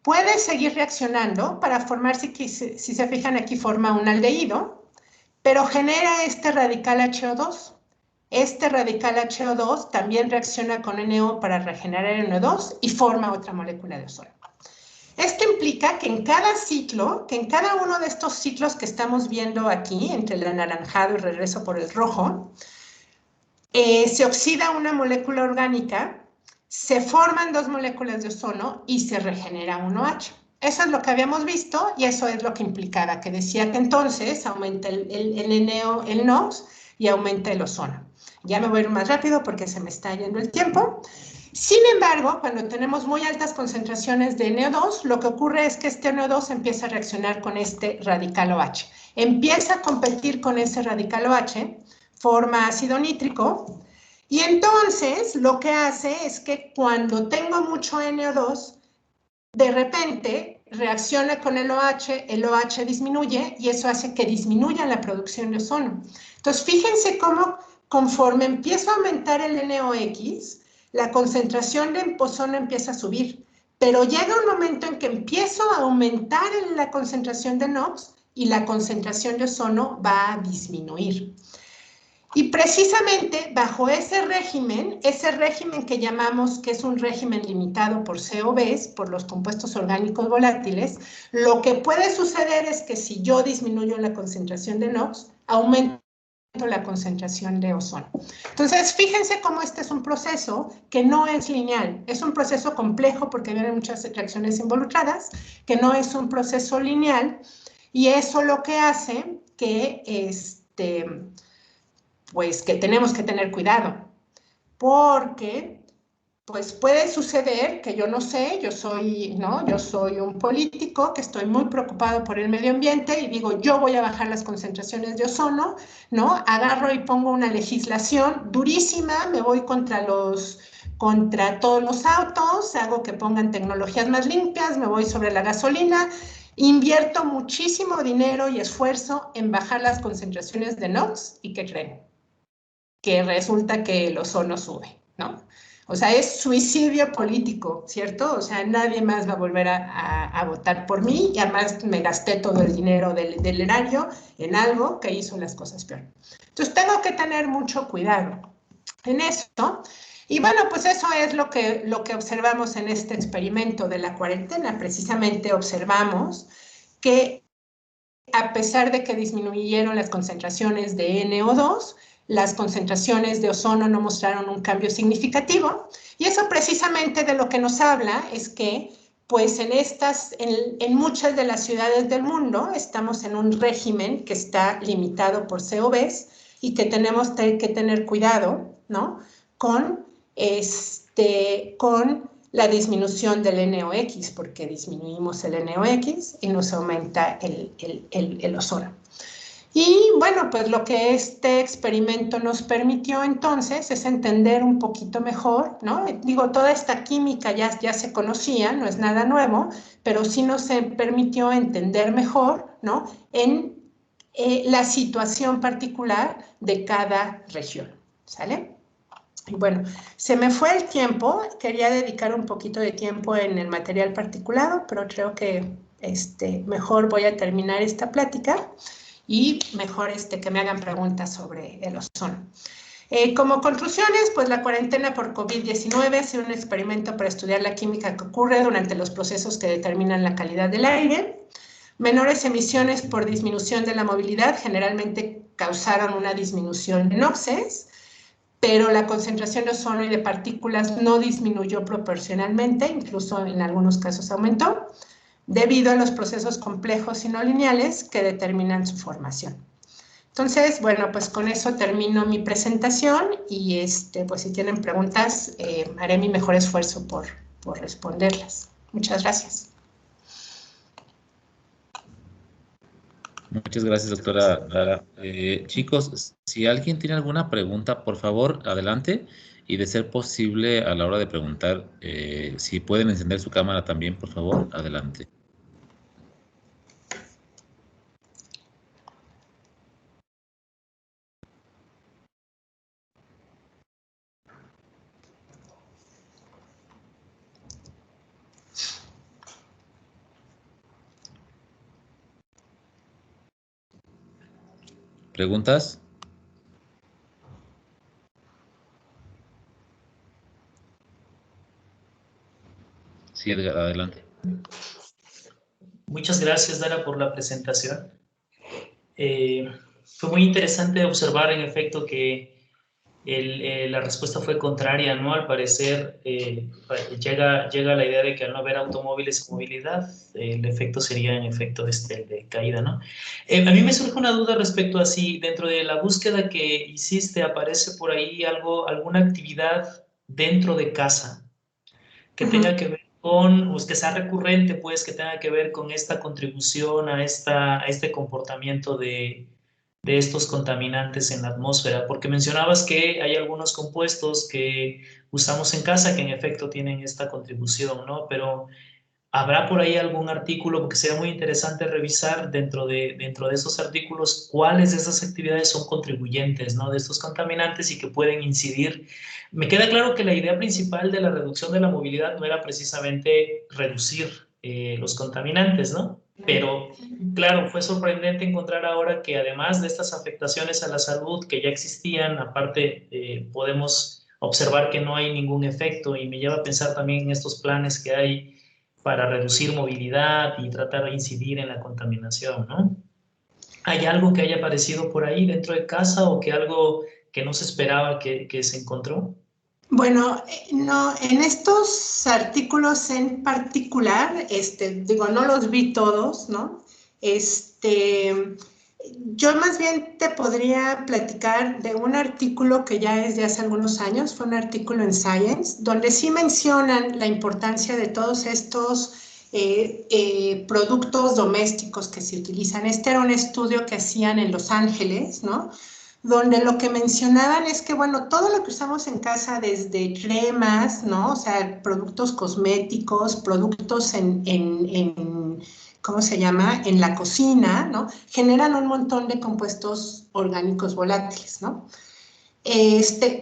S2: puede seguir reaccionando para formar, si se fijan aquí, forma un aldehído, pero genera este radical HO2. Este radical HO2 también reacciona con NO para regenerar el NO2 y forma otra molécula de ozono. Esto implica que en cada ciclo, que en cada uno de estos ciclos que estamos viendo aquí, entre el anaranjado y regreso por el rojo, se oxida una molécula orgánica, se forman 2 moléculas de ozono y se regenera un OH. Eso es lo que habíamos visto y eso es lo que implicaba, que decía que entonces aumenta el NOx y aumenta el ozono. Ya me voy a ir más rápido porque se me está yendo el tiempo. Sin embargo, cuando tenemos muy altas concentraciones de NO2, lo que ocurre es que este NO2 empieza a reaccionar con este radical OH. Empieza a competir con ese radical OH, forma ácido nítrico, y entonces lo que hace es que cuando tengo mucho NO2, de repente reacciona con el OH disminuye y eso hace que disminuya la producción de ozono. Entonces, fíjense cómo conforme empiezo a aumentar el NOx, la concentración de ozono empieza a subir, pero llega un momento en que empiezo a aumentar la concentración de NOx y la concentración de ozono va a disminuir. Y precisamente bajo ese régimen que llamamos que es un régimen limitado por COVs, por los compuestos orgánicos volátiles, lo que puede suceder es que si yo disminuyo la concentración de NOx, aumento la concentración de ozono. Entonces, fíjense cómo este es un proceso que no es lineal, es un proceso complejo porque vienen muchas reacciones involucradas, que no es un proceso lineal, y eso lo que hace que pues que tenemos que tener cuidado, porque pues puede suceder que yo no sé, yo soy un político que estoy muy preocupado por el medio ambiente y digo, yo voy a bajar las concentraciones de ozono, ¿no? Agarro y pongo una legislación durísima, me voy contra todos los autos, hago que pongan tecnologías más limpias, me voy sobre la gasolina, invierto muchísimo dinero y esfuerzo en bajar las concentraciones de NOx, ¿y qué creen? Que resulta que el ozono sube, ¿no? O sea, es suicidio político, ¿cierto? O sea, nadie más va a volver a votar por mí y además me gasté todo el dinero del erario en algo que hizo las cosas peor. Entonces, tengo que tener mucho cuidado en esto. Y bueno, pues eso es lo que observamos en este experimento de la cuarentena. Precisamente observamos que a pesar de que disminuyeron las concentraciones de NO2, las concentraciones de ozono no mostraron un cambio significativo, y eso precisamente de lo que nos habla es que pues en muchas de las ciudades del mundo estamos en un régimen que está limitado por COVs y que tenemos que tener cuidado, ¿no? Con la disminución del NOx, porque disminuimos el NOx y nos aumenta el ozono. Y bueno, pues lo que este experimento nos permitió entonces es entender un poquito mejor, ¿no? Digo, toda esta química ya se conocía, no es nada nuevo, pero sí nos permitió entender mejor, ¿no? En la situación particular de cada región, ¿sale? Y bueno, se me fue el tiempo, quería dedicar un poquito de tiempo en el material particulado, pero creo que mejor voy a terminar esta plática y mejor que me hagan preguntas sobre el ozono. Como conclusiones, pues la cuarentena por COVID-19 ha sido un experimento para estudiar la química que ocurre durante los procesos que determinan la calidad del aire. Menores emisiones por disminución de la movilidad generalmente causaron una disminución de NOxes, pero la concentración de ozono y de partículas no disminuyó proporcionalmente, incluso en algunos casos aumentó, debido a los procesos complejos y no lineales que determinan su formación. Entonces, bueno, pues con eso termino mi presentación y pues si tienen preguntas, haré mi mejor esfuerzo por responderlas. Muchas gracias.
S1: Muchas gracias, doctora Lara. Chicos, si alguien tiene alguna pregunta, por favor, adelante. Y de ser posible, a la hora de preguntar, si pueden encender su cámara también, por favor, adelante. ¿Preguntas? Sí, Edgar, adelante.
S3: Muchas gracias, Dara, por la presentación. Fue muy interesante observar, en efecto, que la respuesta fue contraria, ¿no? Al parecer, llega la idea de que al no haber automóviles y movilidad, el efecto sería, en efecto, de caída, ¿no? A mí me surge una duda respecto a si dentro de la búsqueda que hiciste aparece por ahí alguna actividad dentro de casa que tenga que ver con, o que sea recurrente, pues, que tenga que ver con esta contribución a este comportamiento de estos contaminantes en la atmósfera, porque mencionabas que hay algunos compuestos que usamos en casa que en efecto tienen esta contribución, ¿no? Pero ¿habrá por ahí algún artículo? Porque sería muy interesante revisar dentro de esos artículos cuáles de esas actividades son contribuyentes, ¿no? De estos contaminantes y que pueden incidir. Me queda claro que la idea principal de la reducción de la movilidad no era precisamente reducir los contaminantes, ¿no? Pero, claro, fue sorprendente encontrar ahora que además de estas afectaciones a la salud que ya existían, aparte podemos observar que no hay ningún efecto y me lleva a pensar también en estos planes que hay para reducir movilidad y tratar de incidir en la contaminación, ¿no? ¿Hay algo que haya aparecido por ahí dentro de casa o que algo que no se esperaba que se encontró?
S2: Bueno, no, en estos artículos en particular, digo, no los vi todos, ¿no? Yo más bien te podría platicar de un artículo que ya es de hace algunos años, fue un artículo en Science, donde sí mencionan la importancia de todos estos productos domésticos que se utilizan. Este era un estudio que hacían en Los Ángeles, ¿no? Donde lo que mencionaban es que, bueno, todo lo que usamos en casa, desde cremas, ¿no? O sea, productos cosméticos, productos ¿cómo se llama? En la cocina, ¿no? Generan un montón de compuestos orgánicos volátiles, ¿no?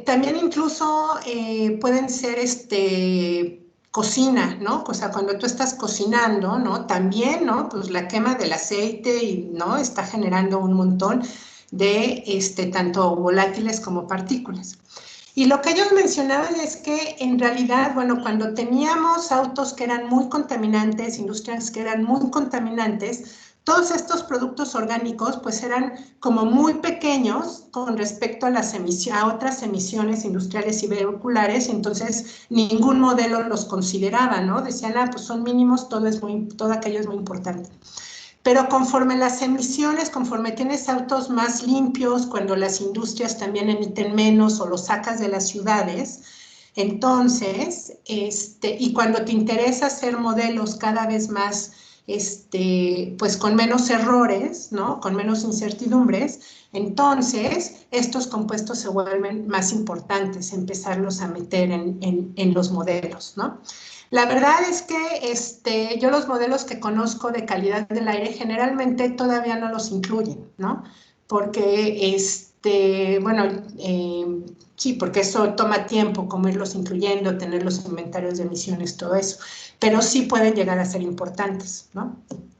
S2: También incluso pueden ser cocina, ¿no? O sea, cuando tú estás cocinando, ¿no? También, ¿no? Pues la quema del aceite, ¿no? Está generando un montón de tanto volátiles como partículas. Y lo que ellos mencionaban es que en realidad, bueno, cuando teníamos autos que eran muy contaminantes, industrias que eran muy contaminantes, todos estos productos orgánicos pues eran como muy pequeños con respecto a a otras emisiones industriales y vehiculares, entonces ningún modelo los consideraba, ¿no? Decían, pues son mínimos, todo aquello es muy importante. Pero conforme las emisiones, conforme tienes autos más limpios, cuando las industrias también emiten menos o los sacas de las ciudades, entonces, y cuando te interesa hacer modelos cada vez más, pues con menos errores, ¿no? Con menos incertidumbres, entonces estos compuestos se vuelven más importantes, empezarlos a meter en los modelos, ¿no? La verdad es que yo los modelos que conozco de calidad del aire generalmente todavía no los incluyen, ¿no? porque, bueno, sí, porque eso toma tiempo, como irlos incluyendo, tener los inventarios de emisiones, todo eso, pero sí pueden llegar a ser importantes, ¿no?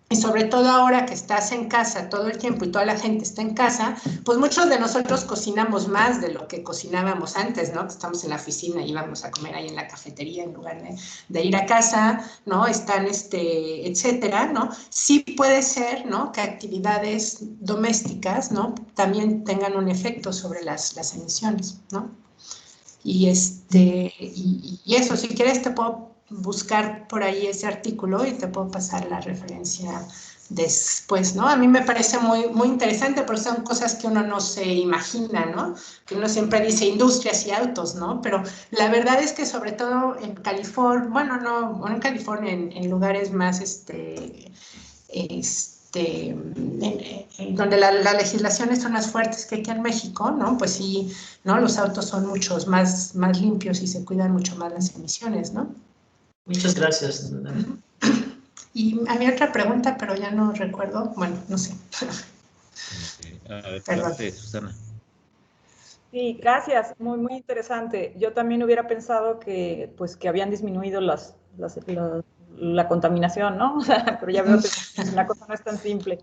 S2: Y sobre todo ahora que estás en casa todo el tiempo y toda la gente está en casa, pues muchos de nosotros cocinamos más de lo que cocinábamos antes, ¿no? Estamos en la oficina y íbamos a comer ahí en la cafetería en lugar de ir a casa, ¿no? Están, etcétera, ¿no? Sí puede ser, ¿no? Que actividades domésticas, ¿no? También tengan un efecto sobre las emisiones, ¿no? Y, y eso, si quieres te puedo buscar por ahí ese artículo y te puedo pasar la referencia después, ¿no? A mí me parece muy, muy interesante porque son cosas que uno no se imagina, ¿no? Que uno siempre dice industrias y autos, ¿no? Pero la verdad es que sobre todo en California, bueno, no en California, en lugares más, donde las legislaciones son más fuertes que aquí en México, ¿no? Pues sí, ¿no? Los autos son muchos más limpios y se cuidan mucho más las emisiones, ¿no?
S3: Muchas gracias.
S2: Y había otra pregunta, pero ya no recuerdo. Bueno, no sé.
S1: Adelante, Susana.
S4: Sí, gracias. Muy, muy interesante. Yo también hubiera pensado que, pues, que habían disminuido la contaminación, ¿no? Pero ya veo que la cosa no es tan simple.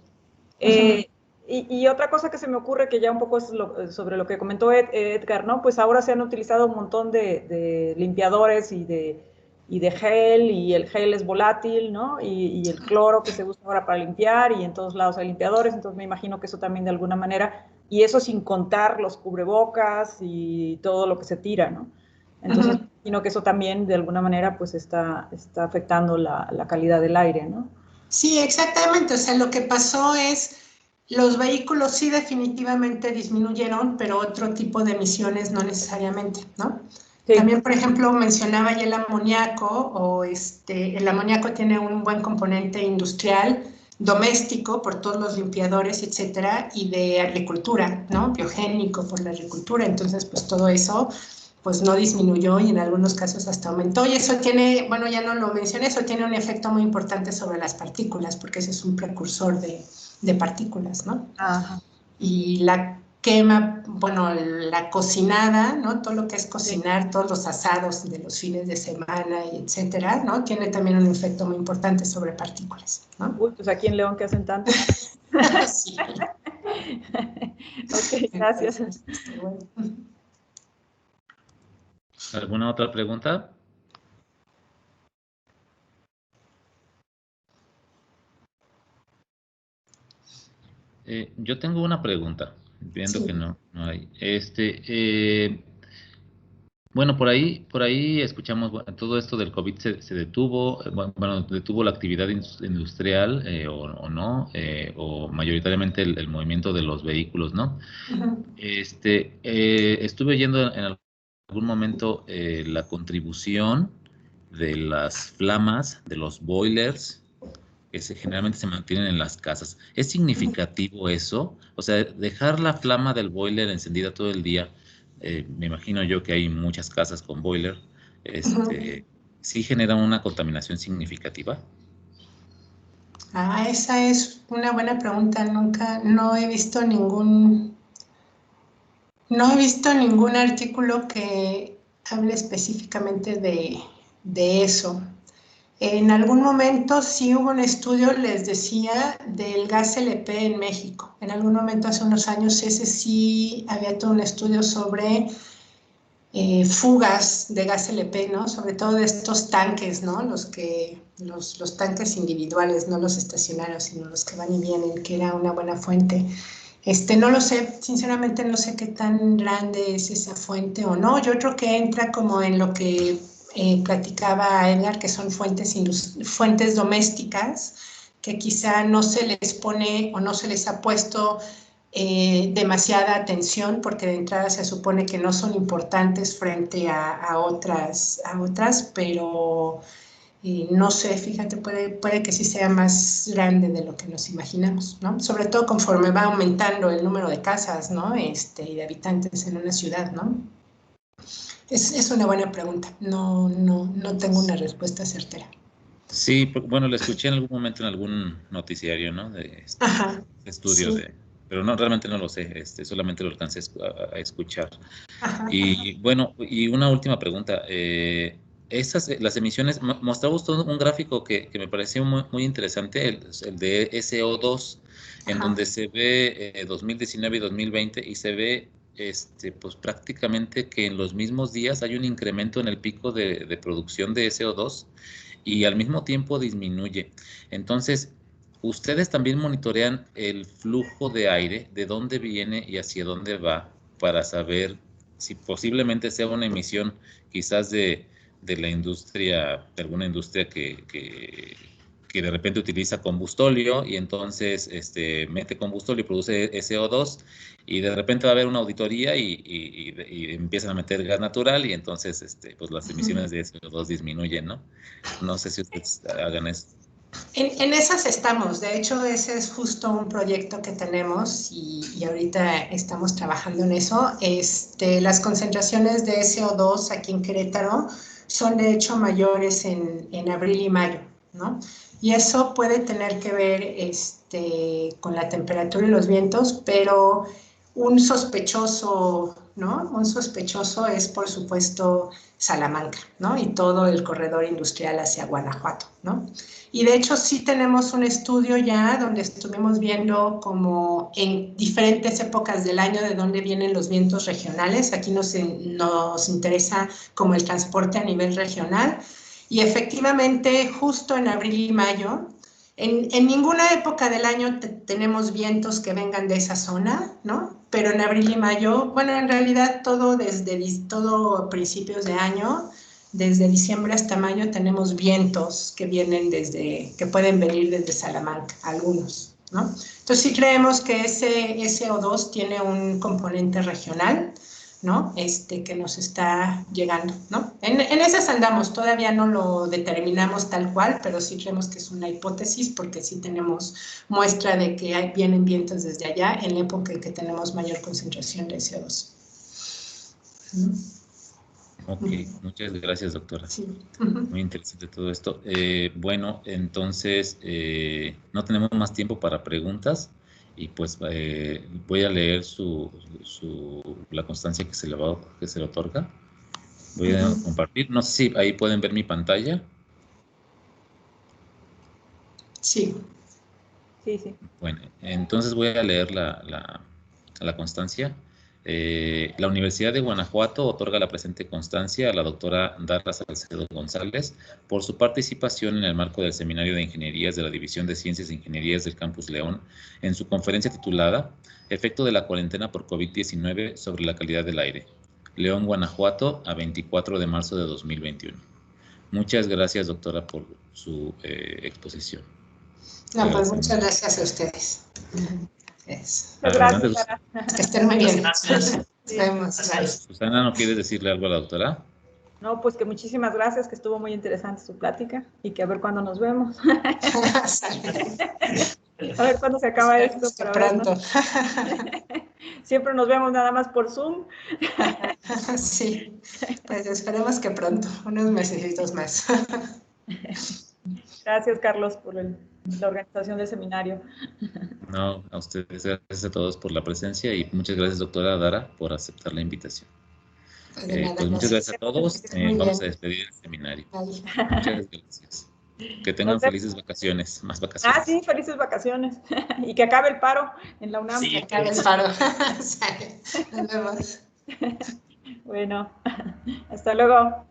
S4: Y otra cosa que se me ocurre, que ya un poco es sobre lo que comentó Edgar, ¿no? Pues ahora se han utilizado un montón de limpiadores y de gel, y el gel es volátil, ¿no? Y el cloro que se usa ahora para limpiar, y en todos lados hay limpiadores, entonces me imagino que eso también de alguna manera, y eso sin contar los cubrebocas y todo lo que se tira, ¿no? Entonces, me imagino que eso también de alguna manera pues está afectando la calidad del aire, ¿no?
S2: Sí, exactamente. O sea, lo que pasó es, los vehículos sí definitivamente disminuyeron, pero otro tipo de emisiones no necesariamente, ¿no? Sí. También, por ejemplo, mencionaba ya el amoníaco, o el amoníaco tiene un buen componente industrial, doméstico, por todos los limpiadores, etcétera, y de agricultura, ¿no? Biogénico por la agricultura. Entonces, pues todo eso pues no disminuyó y en algunos casos hasta aumentó. Y eso tiene, bueno, ya no lo mencioné, eso tiene un efecto muy importante sobre las partículas, porque ese es un precursor de partículas, ¿no? Ajá. Y la quema, bueno, la cocinada, ¿no? Todo lo que es cocinar, sí, todos los asados de los fines de semana, y etcétera, ¿no? Tiene también un efecto muy importante sobre partículas, ¿no?
S4: Uy, pues aquí en León que hacen tanto.
S2: Sí.
S4: Ok, gracias.
S2: Bueno.
S1: ¿Alguna otra pregunta? Yo tengo una pregunta, viendo que no hay. Bueno, por ahí escuchamos, bueno, todo esto del COVID se detuvo, bueno, detuvo la actividad industrial o no, o mayoritariamente el movimiento de los vehículos, ¿no? Uh-huh. Estuve oyendo en algún momento la contribución de las flamas, de los boilers, que generalmente se mantienen en las casas. ¿Es significativo eso? O sea, dejar la flama del boiler encendida todo el día, me imagino yo que hay muchas casas con boiler, ¿sí genera una contaminación significativa?
S2: Esa es una buena pregunta. No he visto ningún artículo que hable específicamente de eso. En algún momento sí hubo un estudio, les decía, del gas LP en México. En algún momento, hace unos años, ese sí había todo un estudio sobre fugas de gas LP, ¿no? Sobre todo de estos tanques, ¿no? Los tanques individuales, no los estacionarios, sino los que van y vienen, que era una buena fuente. No lo sé, sinceramente no sé qué tan grande es esa fuente o no. Yo creo que entra como en lo que platicaba Edgar, que son fuentes domésticas, que quizá no se les pone o no se les ha puesto demasiada atención, porque de entrada se supone que no son importantes frente a otras, pero no sé, fíjate, puede que sí sea más grande de lo que nos imaginamos, ¿no? Sobre todo conforme va aumentando el número de casas, ¿no? Y de habitantes en una ciudad, ¿no? Es una buena pregunta. No tengo una respuesta certera.
S1: Sí, bueno, lo escuché en algún momento en algún noticiario, ¿no? De
S2: Ajá,
S1: estudio
S2: sí.
S1: pero no, realmente no lo sé, solamente lo alcancé a escuchar.
S2: Ajá,
S1: Y bueno, y una última pregunta. Las emisiones, mostraba usted un gráfico que me pareció muy interesante, el de SO2, en
S2: ajá.
S1: donde se ve 2019 y 2020 y se ve pues prácticamente que en los mismos días hay un incremento en el pico de producción de SO2 y al mismo tiempo disminuye. Entonces, ¿ustedes también monitorean el flujo de aire, de dónde viene y hacia dónde va, para saber si posiblemente sea una emisión quizás de la industria, de alguna industria que de repente utiliza combustóleo y entonces mete combustóleo y produce SO2 y de repente va a haber una auditoría y empiezan a meter gas natural y entonces pues las emisiones de SO2 disminuyen, ¿no? No sé si ustedes hagan eso.
S2: En esas estamos, de hecho ese es justo un proyecto que tenemos y ahorita estamos trabajando en eso. Las concentraciones de SO2 aquí en Querétaro son de hecho mayores en abril y mayo, ¿no? Y eso puede tener que ver con la temperatura y los vientos, pero un sospechoso, ¿no? Un sospechoso es, por supuesto, Salamanca, ¿no? Y todo el corredor industrial hacia Guanajuato, ¿no? Y de hecho sí tenemos un estudio ya donde estuvimos viendo como en diferentes épocas del año de dónde vienen los vientos regionales. Aquí nos interesa como el transporte a nivel regional. Y efectivamente, justo en abril y mayo, en ninguna época del año tenemos vientos que vengan de esa zona, ¿no? Pero en abril y mayo, bueno, en realidad todo principios de año, desde diciembre hasta mayo tenemos vientos que pueden venir desde Salamanca, algunos, ¿no? Entonces sí creemos que ese SO2 tiene un componente regional, ¿no? Que nos está llegando, ¿no? En esas andamos, todavía no lo determinamos tal cual, pero sí creemos que es una hipótesis porque sí tenemos muestra de que vienen vientos desde allá en la época en que tenemos mayor concentración de CO2. ¿No?
S1: Ok, muchas gracias, doctora.
S2: Sí.
S1: Muy interesante todo esto. Bueno, entonces no tenemos más tiempo para preguntas y pues voy a leer la constancia que se le otorga. Voy a compartir. No sé si ahí pueden ver mi pantalla.
S2: Sí.
S4: Sí.
S1: Bueno, entonces voy a leer la constancia. La Universidad de Guanajuato otorga la presente constancia a la doctora Dara Salcedo González por su participación en el marco del Seminario de Ingenierías de la División de Ciencias e Ingenierías del Campus León en su conferencia titulada Efecto de la cuarentena por COVID-19 sobre la calidad del aire. León, Guanajuato, a 24 de marzo de 2021. Muchas gracias, doctora, por su exposición.
S2: No, pues muchas gracias a ustedes.
S4: Gracias, Sara.
S2: Que estén muy bien.
S3: Gracias.
S2: Nos vemos.
S1: Susana, ¿no quieres decirle algo a la doctora?
S4: No, pues que muchísimas gracias, que estuvo muy interesante su plática y que a ver cuándo nos vemos. A ver cuándo se acaba esto para
S2: pronto.
S4: Siempre nos vemos nada más por Zoom.
S2: Sí, pues esperemos que pronto, unos mesecitos más.
S4: Gracias, Carlos, por la organización del seminario.
S1: No, a ustedes, gracias a todos por la presencia y muchas gracias, doctora Dara, por aceptar la invitación. Pues muchas gracias a todos. Vamos a despedir el seminario. Muchas gracias. Que tengan felices vacaciones, más vacaciones.
S4: Ah, sí, felices vacaciones. Y que acabe el paro en la UNAM.
S2: Sí, que acabe el paro. Nos vemos.
S4: Bueno, hasta luego.